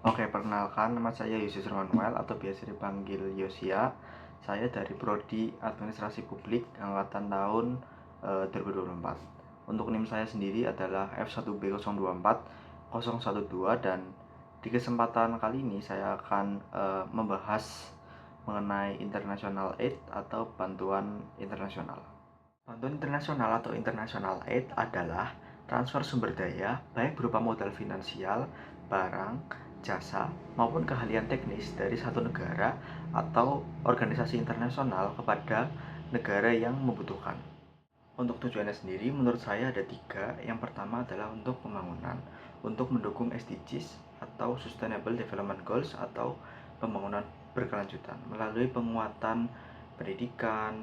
Oke, perkenalkan nama saya Yosius Manuel atau biasa dipanggil Yosia. Saya dari Prodi Administrasi Publik angkatan tahun 2024. Untuk NIM saya sendiri adalah F1B024012 dan di kesempatan kali ini saya akan membahas mengenai International Aid atau bantuan internasional. Bantuan internasional atau international aid adalah transfer sumber daya baik berupa modal finansial, barang, jasa, maupun keahlian teknis dari satu negara atau organisasi internasional kepada negara yang membutuhkan. Untuk tujuannya sendiri, menurut saya ada tiga. Yang pertama adalah untuk pembangunan, untuk mendukung SDGs atau Sustainable Development Goals atau pembangunan berkelanjutan melalui penguatan pendidikan,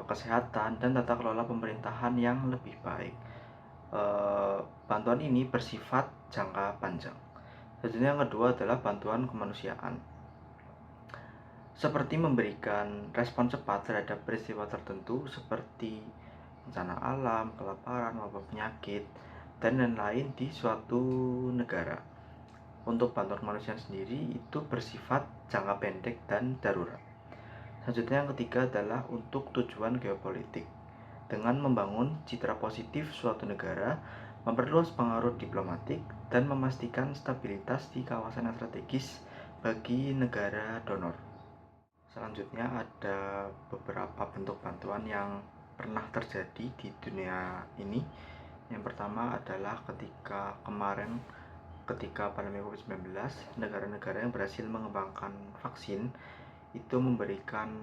kesehatan, dan tata kelola pemerintahan yang lebih baik. Bantuan ini bersifat jangka panjang. Selanjutnya yang kedua adalah bantuan kemanusiaan, seperti memberikan respon cepat terhadap peristiwa tertentu seperti bencana alam, kelaparan, wabah penyakit, dan lain-lain di suatu negara. Untuk bantuan kemanusiaan sendiri itu bersifat jangka pendek dan darurat. Selanjutnya yang ketiga adalah untuk tujuan geopolitik, dengan membangun citra positif suatu negara, memperluas pengaruh diplomatik, dan memastikan stabilitas di kawasan yang strategis bagi negara donor. Selanjutnya ada beberapa bentuk bantuan yang pernah terjadi di dunia ini. Yang pertama adalah ketika pandemi COVID-19, negara-negara yang berhasil mengembangkan vaksin itu memberikan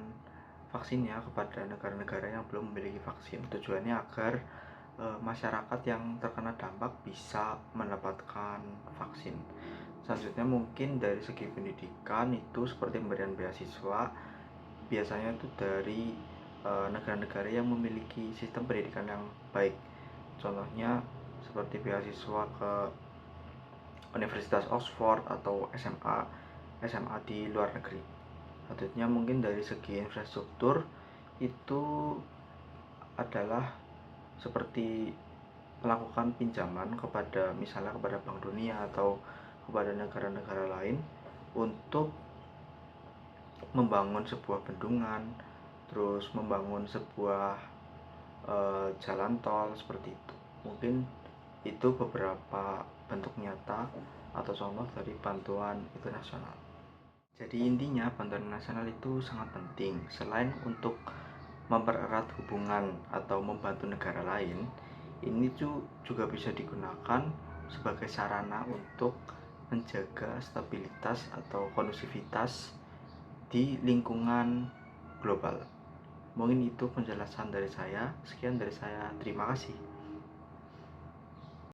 vaksinnya kepada negara-negara yang belum memiliki vaksin. Tujuannya agar masyarakat yang terkena dampak bisa mendapatkan vaksin. Selanjutnya mungkin dari segi pendidikan itu seperti pemberian beasiswa, biasanya itu dari negara-negara yang memiliki sistem pendidikan yang baik. Contohnya seperti beasiswa ke Universitas Oxford atau SMA di luar negeri. Selanjutnya mungkin dari segi infrastruktur itu adalah seperti melakukan pinjaman kepada misalnya kepada Bank Dunia atau kepada negara-negara lain untuk membangun sebuah bendungan, terus membangun sebuah jalan tol seperti itu. Mungkin itu beberapa bentuk nyata atau contoh dari bantuan internasional. Jadi intinya bantuan internasional itu sangat penting. Selain untuk mempererat hubungan atau membantu negara lain, ini juga bisa digunakan sebagai sarana untuk menjaga stabilitas atau kondusivitas di lingkungan global. Mungkin itu penjelasan dari saya. Sekian dari saya. Terima kasih.